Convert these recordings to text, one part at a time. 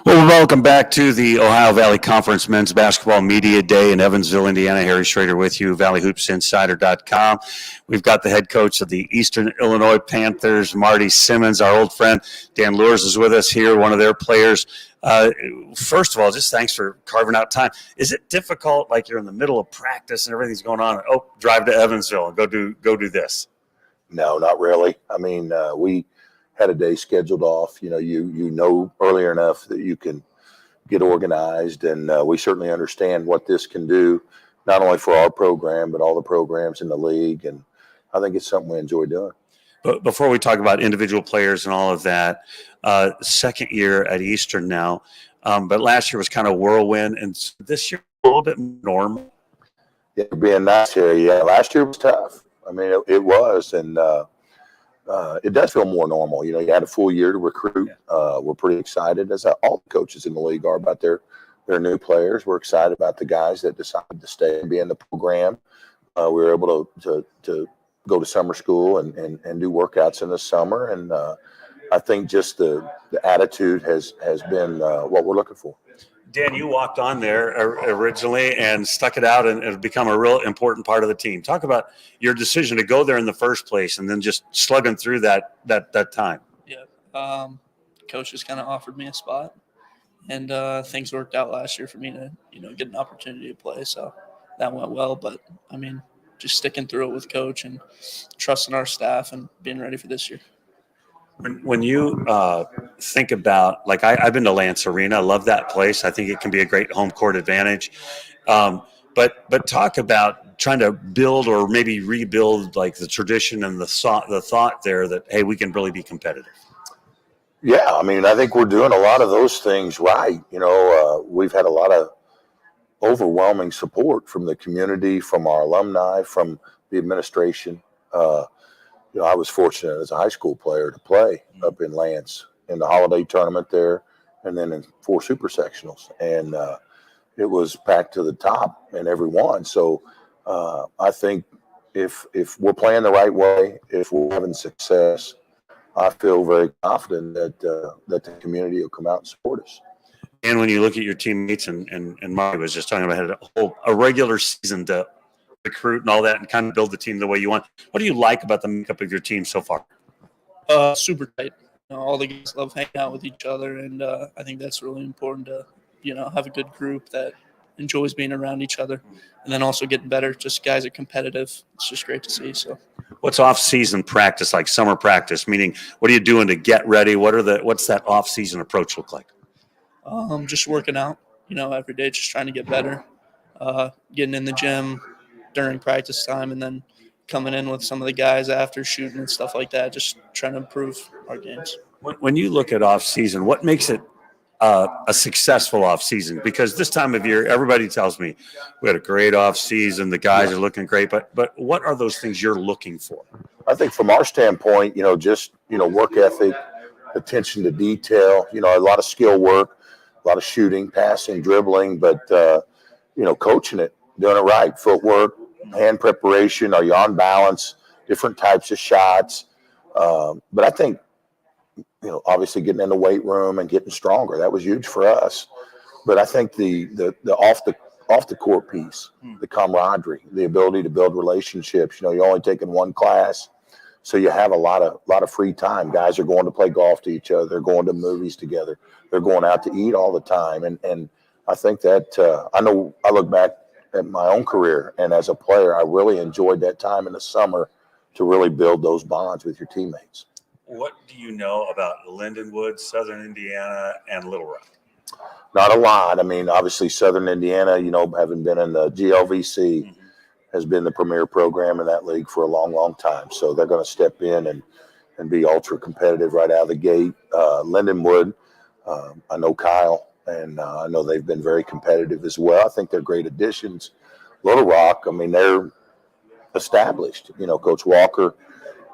Well, welcome back to the Ohio Valley Conference Men's Basketball Media Day in Evansville, Indiana. Harry Schrader with you, ValleyHoopsInsider.com. We've got the head coach of the Eastern Illinois Panthers, Marty Simmons. Our old friend Dan Lures is with us here, one of their players. First of all, just thanks for carving out time. Is it difficult, like you're in the middle of practice and everything's going on, and, drive to Evansville and go do this? No, not really. I mean, we had a day scheduled off. You know earlier enough that you can get organized, and we certainly understand what this can do, not only for our program, but all the programs in the league, and I think it's something we enjoy doing. But before we talk about individual players and all of that, second year at Eastern now, but last year was kind of whirlwind, and this year a little bit normal. Yeah, being nice here, yeah. Last year was tough. I mean, it was, and it does feel more normal. You know, you had a full year to recruit. We're pretty excited, as all the coaches in the league are, about their new players. We're excited about the guys that decided to stay and be in the program. We were able to go to summer school and do workouts in the summer, and I think just the attitude has been what we're looking for. Dan, you walked on there originally and stuck it out and have become a real important part of the team. Talk about your decision to go there in the first place and then just slugging through that time. Yeah, coach just kind of offered me a spot, and things worked out last year for me to get an opportunity to play. So that went well. But I mean, just sticking through it with coach and trusting our staff and being ready for this year. When you think about, like, I've been to Lance Arena. I love that place. I think it can be a great home court advantage. But talk about trying to build or maybe rebuild, like, the tradition and the thought there that, hey, we can really be competitive. Yeah, I mean, I think we're doing a lot of those things right. We've had a lot of overwhelming support from the community, from our alumni, from the administration. I was fortunate as a high school player to play up in Lance in the holiday tournament there, and then in 4 super sectionals, and it was packed to the top in every one. So I think if we're playing the right way, if we're having success, I feel very confident that the community will come out and support us. And when you look at your teammates, and Marty was just talking about a regular season to recruit and all that and kind of build the team the way you want. What do you like about the makeup of your team so far? Super tight. All the guys love hanging out with each other, and I think that's really important to, have a good group that enjoys being around each other, and then also getting better. Just guys are competitive. It's just great to see. So, what's off-season practice like? Summer practice, meaning what are you doing to get ready? What's that off-season approach look like? Just working out. Every day, just trying to get better. Getting in the gym during practice time, and then coming in with some of the guys after shooting and stuff like that, just trying to improve our games. When you look at off-season, what makes it a successful off-season? Because this time of year, everybody tells me we had a great off-season, the guys are looking great, but what are those things you're looking for? I think from our standpoint, just work ethic, attention to detail, a lot of skill work, a lot of shooting, passing, dribbling, but coaching it, doing it right, footwork, hand preparation, are you on balance, different types of shots. But I think, obviously getting in the weight room and getting stronger, that was huge for us. But I think the off the court piece, the camaraderie, the ability to build relationships, you're only taking one class, so you have a lot of free time. Guys are going to play golf to each other, they're going to movies together, they're going out to eat all the time. And I think that I know I look back at my own career, and as a player, I really enjoyed that time in the summer to really build those bonds with your teammates. What do you know about Lindenwood, Southern Indiana, and Little Rock? Not a lot. I mean, obviously Southern Indiana, having been in the GLVC, has been the premier program in that league for a long, long time. So they're going to step in and be ultra competitive right out of the gate. Lindenwood, I know Kyle, and I know they've been very competitive as well. I think they're great additions. Little Rock, I mean, they're established. Coach Walker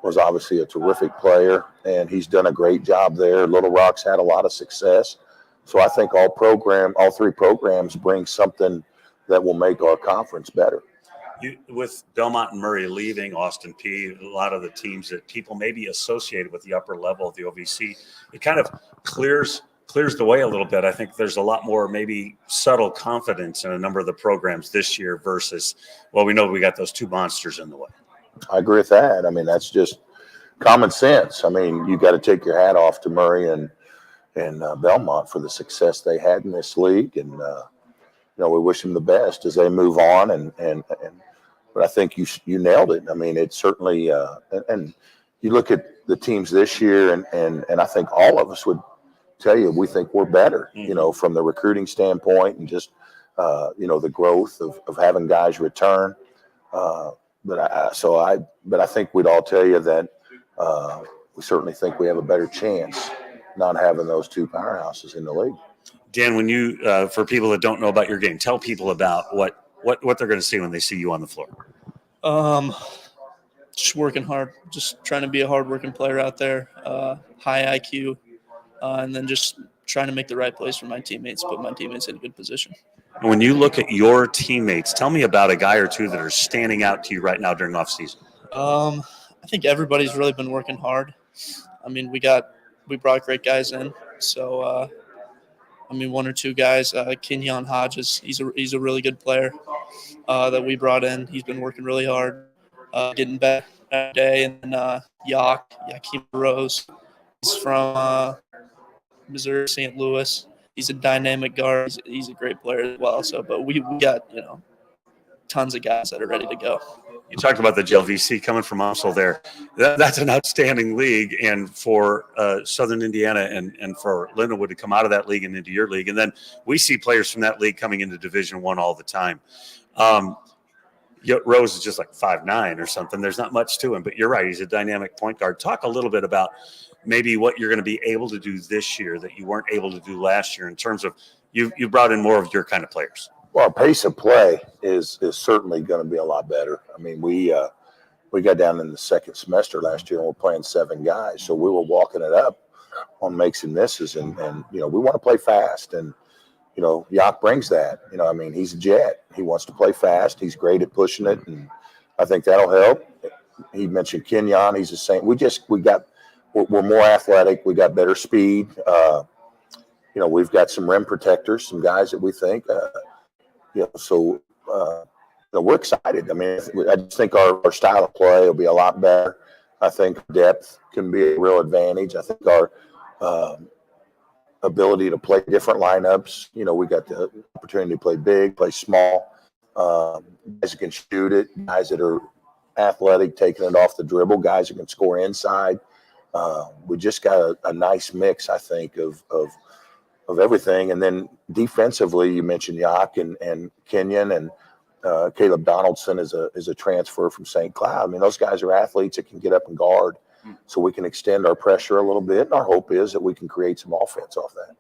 was obviously a terrific player, and he's done a great job there. Little Rock's had a lot of success. So I think all 3 programs bring something that will make our conference better. With Belmont and Murray leaving, Austin P, a lot of the teams that people maybe associated with the upper level of the OVC, it kind of clears the way a little bit. I think there's a lot more maybe subtle confidence in a number of the programs this year versus, well, we know we got those two monsters in the way. I agree with that. I mean, that's just common sense. I mean, you got to take your hat off to Murray and Belmont for the success they had in this league, and we wish them the best as they move on. But I think you nailed it. I mean, it's certainly and you look at the teams this year, and I think all of us would tell you we think we're better, from the recruiting standpoint and just the growth of having guys return. But I think we'd all tell you that we certainly think we have a better chance not having those two powerhouses in the league. Dan, when you for people that don't know about your game, tell people about what they're going to see when they see you on the floor. Just working hard, just trying to be a hard-working player out there, high IQ, and then just trying to make the right plays for my teammates, put my teammates in a good position. When you look at your teammates, tell me about a guy or two that are standing out to you right now during off season. I think everybody's really been working hard. I mean, we brought great guys in. So, one or two guys, Kenyon Hodges, he's a really good player that we brought in. He's been working really hard, getting better every day. And then Yakeem Rose, he's from Missouri, St. Louis. He's a dynamic guard. He's a great player as well. So, but we got, tons of guys that are ready to go. You talked about the OVC coming from Amstel there. That's an outstanding league. And for Southern Indiana and for Lindenwood to come out of that league and into your league. And then we see players from that league coming into Division I all the time. Rose is just like 5'9" or something. There's not much to him, but you're right. He's a dynamic point guard. Talk a little bit about maybe what you're going to be able to do this year that you weren't able to do last year in terms of you brought in more of your kind of players. Well, our pace of play is certainly going to be a lot better. I mean, we got down in the second semester last year and we're playing 7 guys. So we were walking it up on makes and misses. And we want to play fast. And, Yak brings that. He's a jet. He wants to play fast. He's great at pushing it. And I think that'll help. He mentioned Kenyon. He's the same. We're more athletic. We got better speed. We've got some rim protectors, some guys that we think we're excited. I mean, I just think our style of play will be a lot better. I think depth can be a real advantage. I think our ability to play different lineups. We got the opportunity to play big, play small. Guys that can shoot it, guys that are athletic, taking it off the dribble, guys that can score inside. We just got a nice mix, I think, of everything. And then defensively, you mentioned Yak and Kenyon and Caleb Donaldson is a transfer from St. Cloud. I mean, those guys are athletes that can get up and guard, so we can extend our pressure a little bit. And our hope is that we can create some offense off that.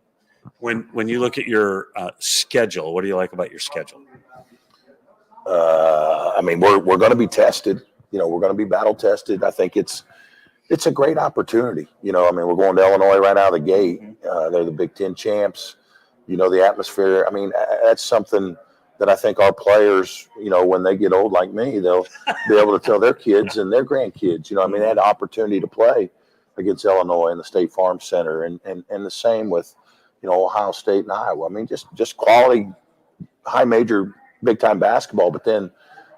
When you look at your schedule, what do you like about your schedule? We're going to be tested. We're going to be battle tested. I think it's a great opportunity. We're going to Illinois right out of the gate. They're the Big Ten champs. The atmosphere. I mean, that's something that I think our players, when they get old like me, they'll be able to tell their kids and their grandkids. They had an opportunity to play against Illinois in the State Farm Center, and the same with, Ohio State and Iowa. I mean, just quality, high major, big time basketball. But then,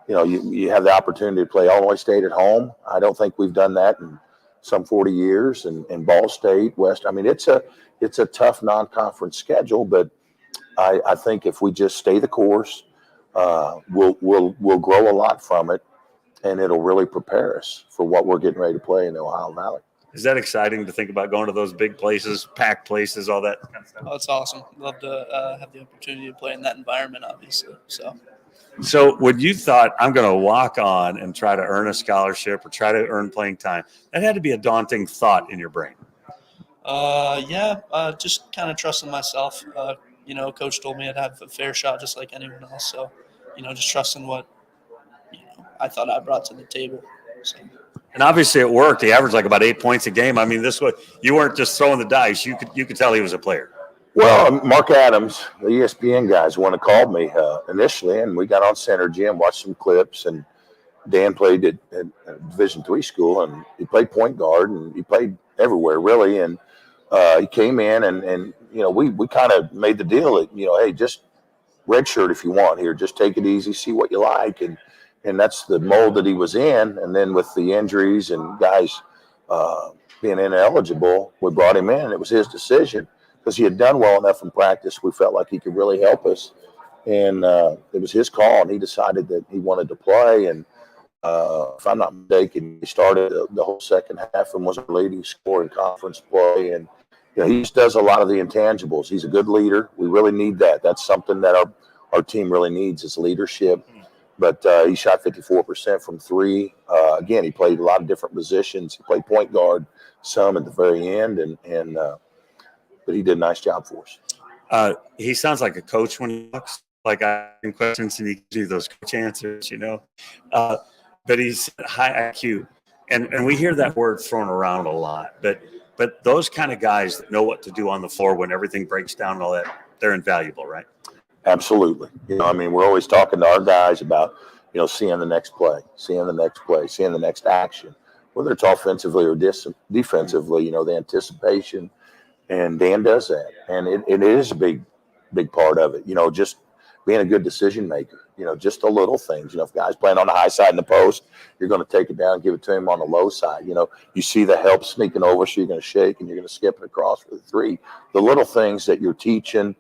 you have the opportunity to play Illinois State at home. I don't think we've done that in some 40 years, and Ball State, West. I mean, it's a tough non-conference schedule, but I think if we just stay the course, we'll grow a lot from it, and it'll really prepare us for what we're getting ready to play in the Ohio Valley. Is that exciting to think about going to those big places, packed places, all that kind of stuff? Oh, it's awesome. Love to have the opportunity to play in that environment, obviously. So when you thought, I'm going to walk on and try to earn a scholarship or try to earn playing time, that had to be a daunting thought in your brain. Just kind of trusting myself. Coach told me I'd have a fair shot just like anyone else. So, just trusting what, I thought I brought to the table. So. And obviously it worked. He averaged like about 8 points a game. I mean, you weren't just throwing the dice. You could tell he was a player. Well, Mark Adams, the ESPN guys, one that called me initially, and we got on Synergy and watched some clips. And Dan played at Division III school, and he played point guard, and he played everywhere really. And he came in and we kind of made the deal that, hey, just redshirt if you want here, just take it easy, see what you like. And that's the mold that he was in. And then with the injuries and guys being ineligible, we brought him in. It was his decision because he had done well enough in practice. We felt like he could really help us. And it was his call, and he decided that he wanted to play. And if I'm not mistaken, he started the whole second half and was our leading scorer in conference play. And he just does a lot of the intangibles. He's a good leader. We really need that. That's something that our team really needs is leadership. But he shot 54% from three. Again, he played a lot of different positions. He played point guard some at the very end, but he did a nice job for us. He sounds like a coach when he talks. Like asking questions and he gives you those coach answers, but he's high IQ, and we hear that word thrown around a lot. But those kind of guys that know what to do on the floor when everything breaks down and all that, they're invaluable, right? Absolutely. We're always talking to our guys about, seeing the next play, seeing the next action, whether it's offensively or defensively. The anticipation, and Dan does that, and it is a big part of it. Just being a good decision maker, just the little things. If guys playing on the high side in the post, you're going to take it down and give it to him on the low side. You see the help sneaking over, so you're going to shake and you're going to skip it across for the three. The little things that you're teaching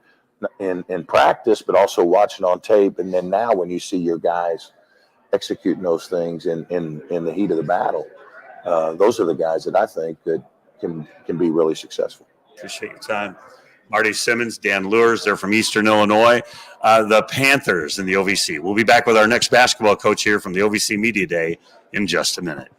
in practice, but also watching on tape. And then now when you see your guys executing those things in the heat of the battle, those are the guys that I think that can be really successful. Appreciate your time. Marty Simmons, Dan Lures, they're from Eastern Illinois. The Panthers in the OVC. We'll be back with our next basketball coach here from the OVC Media Day in just a minute.